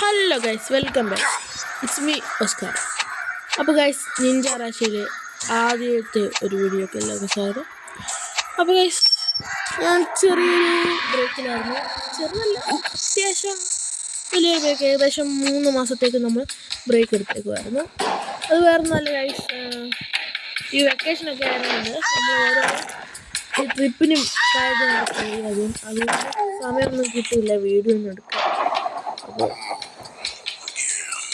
Hello guys, welcome back. It's me Oscar. അപ്പോൾ guys, Ninja റാഷിയിലെ ആദ്യത്തെ ഒരു വീഡിയോക്ക് എല്ലാവർക്കും സ്വാഗതം. അപ്പോൾ ഗൈസ്, ഞാൻ ചെറിയൊരു ബ്രേക്കിലായിരുന്നു. ചെറുതല്ല, അത്യാവശ്യം വലിയൊരു ബ്രേക്ക്. ഏകദേശം 3 മാസത്തേക്ക് നമ്മൾ ബ്രേക്ക് എടുത്തേക്കുമായിരുന്നു. അത് വേറെ നല്ല ഗൈസ്, ഈ വെക്കേഷനൊക്കെ ആയതുകൊണ്ട് നമ്മൾ ഓരോ ഈ ട്രിപ്പിനും കാര്യങ്ങളൊക്കെ ചെയ്യും. അതുകൊണ്ട് സമയമൊന്നും കിട്ടിയില്ല വീഡിയോ ഒന്നും എടുക്കാൻ. അപ്പോൾ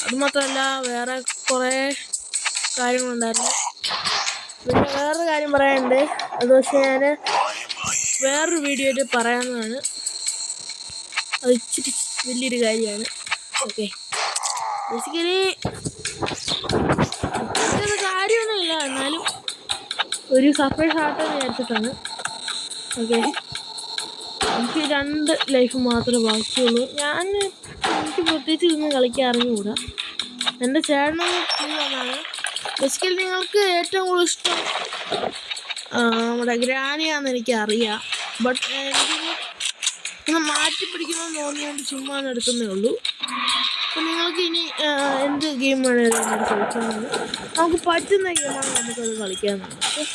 അതുമാത്രമല്ല, വേറെ കുറേ കാര്യങ്ങളുണ്ടായിരുന്നു. പിന്നെ വേറൊരു കാര്യം പറയാനുണ്ട്. അത് പക്ഷേ ഞാൻ വേറൊരു വീഡിയോയിൽ പറയാവുന്നതാണ്. അത് ഇച്ചിരി വലിയൊരു കാര്യമാണ്. ഓക്കെ, ബേസിക്കലി ഇതൊരു കാര്യമൊന്നുമില്ല, എന്നാലും ഒരു സർപ്രൈസ് ആട്ടെന്ന് വിചാരിച്ചിട്ടാണ്. ഓക്കെ, എനിക്ക് 2 ലൈഫ് മാത്രമേ ബാക്കിയുള്ളൂ. എനിക്ക് പ്രത്യേകിച്ച് ഇതൊന്നും കളിക്കാൻ അറിഞ്ഞുകൂടാ. എൻ്റെ ചേട്ടനും വന്നാണ്. ബേസിക്കലി നിങ്ങൾക്ക് ഏറ്റവും കൂടുതൽ ഇഷ്ടം നമ്മുടെ ഗ്രാനിയാണെന്ന് എനിക്കറിയാം. ബട്ട് എനിക്കൊന്ന് മാറ്റി പിടിക്കണമെന്ന് തോന്നിയോണ്ട് ചുമ്മാ എടുക്കുന്നേ ഉള്ളൂ. അപ്പം നിങ്ങൾക്ക് ഇനി എന്ത് ഗെയിം വേണേലും എന്നോട് ചോദിച്ചാൽ മതി. നമുക്ക് പറ്റുന്ന ഗെയിമാണ് നമുക്കത് കളിക്കാമെന്നാണ്.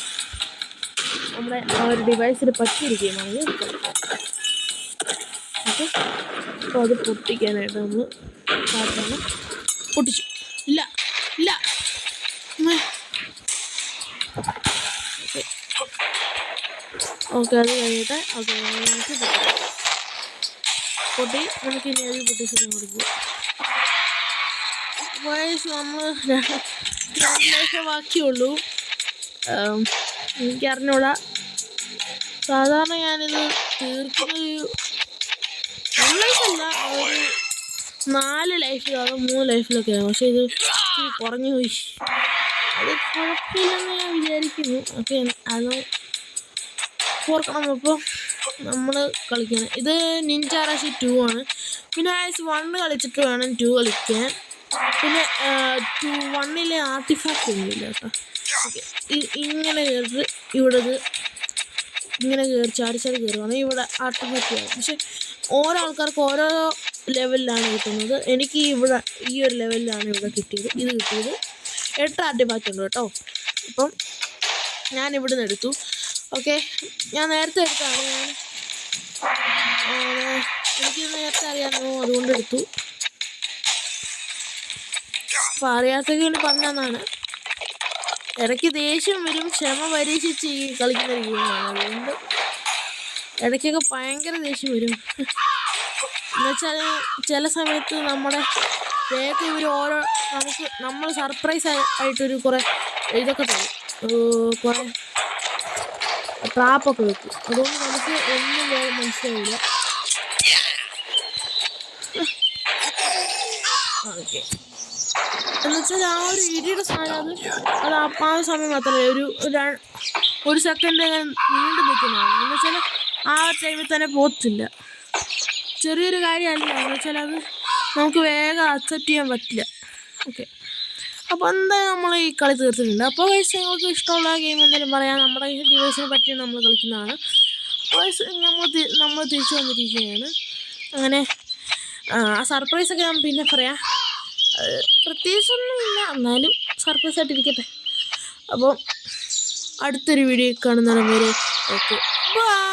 നമ്മുടെ ആ ഒരു ഡിവൈസിൽ പറ്റിയൊരു ഗെയിമാണ് കളിക്കാം. ഓക്കെ, അപ്പോൾ അത് പൊട്ടിക്കാനായിട്ട് നമ്മൾ സാധാരണ പൊട്ടിച്ചു. ഇല്ല ഇല്ല ഓക്കെ, അത് കഴിഞ്ഞിട്ട് ഓക്കെ നമുക്ക് പൊട്ടി. നമുക്ക് ഇനി അത് പൊട്ടിച്ചിട്ട് കൊടുക്കും. വയസ്സ് നമ്മൾ 2 ലൈഫേ ബാക്കിയുള്ളൂ. എനിക്കറിഞ്ഞൂടാ. സാധാരണ ഞാനിത് തീർക്കുന്നൊരു 1 ലൈഫല്ല, ഒരു 4 ലൈഫിലോ അതോ 3 ലൈഫിലൊക്കെയാണ്. പക്ഷേ ഇത് കുറഞ്ഞു പോയി. അത് കുഴപ്പമില്ലെന്ന് ഞാൻ വിചാരിക്കുന്നു. ഓക്കെ, അത് ഓർക്കണം. അപ്പോൾ നമ്മൾ കളിക്കണം. ഇത് നിഞ്ച റാഷി 2 ആണ്. പിന്നെ 1 കളിച്ചിട്ട് വേണം 2 കളിക്കാൻ. പിന്നെ 1-ലെ ആർട്ടിഫാക്റ്റ് ഒന്നുമില്ല കേട്ടോ. ഓക്കെ, ഇങ്ങനെ കയറിട്ട് ഇവിടെ ഇങ്ങനെ കയറി ചാടി കയറുവാണെങ്കിൽ ഇവിടെ ആർട്ടിഫാക്റ്റ് ആവും. പക്ഷെ ഓരോ ആൾക്കാർക്ക് ഓരോ ലെവലിലാണ് കിട്ടുന്നത്. എനിക്ക് ഇവിടെ ഈ ഒരു ലെവലിലാണ് ഇവിടെ കിട്ടിയത്. 8 ആർട്ടിഫാക്റ്റ് ഉണ്ട് കേട്ടോ. അപ്പം ഞാൻ ഇവിടെ നിന്ന് എടുത്തു. ഓക്കെ, ഞാൻ നേരത്തെ എടുത്താണ്. എനിക്ക് നേരത്തെ അറിയാമോ, അതുകൊണ്ട് എടുത്തു. അപ്പം അറിയാത്തൊക്കെ വേണ്ടി പറഞ്ഞതാണ്. ഇടയ്ക്ക് ദേഷ്യം വരും, ക്ഷമ പരീക്ഷിച്ച് ഈ കളിക്കുന്ന ഒരു ഗെയിമാണ്. അതുകൊണ്ട് ഇടയ്ക്കൊക്കെ ഭയങ്കര ദേഷ്യം വരും. എന്നുവെച്ചാൽ ചില സമയത്ത് നമ്മുടെ വേഗം ഇവർ നമ്മൾ സർപ്രൈസ് ആയിട്ടൊരു കുറേ ഇതൊക്കെ തരും, കുറേ ട്രാപ്പൊക്കെ വെക്കും. അതുകൊണ്ട് നമുക്ക് ഒന്നും വേഗം മനസ്സിലാവില്ല. ഓക്കെ, എന്നുവെച്ചാൽ ആ ഒരു ഇടിയുടെ സാധനം അത് ആ സമയം മാത്രമേ ഒരു സെക്കൻഡ് നീണ്ടു നിൽക്കുന്നതാണ്. എന്നുവെച്ചാൽ ആ ടൈമിൽ തന്നെ പോകത്തില്ല. ചെറിയൊരു കാര്യമല്ല, എന്ന് വെച്ചാൽ അത് നമുക്ക് വേഗം അക്സെപ്റ്റ് ചെയ്യാൻ പറ്റില്ല. ഓക്കെ, അപ്പോൾ എന്തായാലും നമ്മൾ ഈ കളി തീർത്തിട്ടുണ്ട്. അപ്പോൾ വയസ്സ് നിങ്ങൾക്ക് ഇഷ്ടമുള്ള ഗെയിം എന്തെങ്കിലും പറയാം. നമ്മുടെ ഈ ഡിവൈസിനെ പറ്റി നമ്മൾ കളിക്കുന്നതാണ്. വയസ്സ് നമ്മൾ തിരിച്ചു വന്നിരിക്കുകയാണ്. അങ്ങനെ ആ സർപ്രൈസൊക്കെ ഞാൻ പിന്നെ പറയാം. പ്രത്യേകിച്ചൊന്നുമില്ല, എന്നാലും സർപ്രൈസ് ആയിട്ടിരിക്കട്ടെ. അപ്പോൾ അടുത്തൊരു വീഡിയോ കാണുന്നവരെ ഓക്കെ, ബൈ.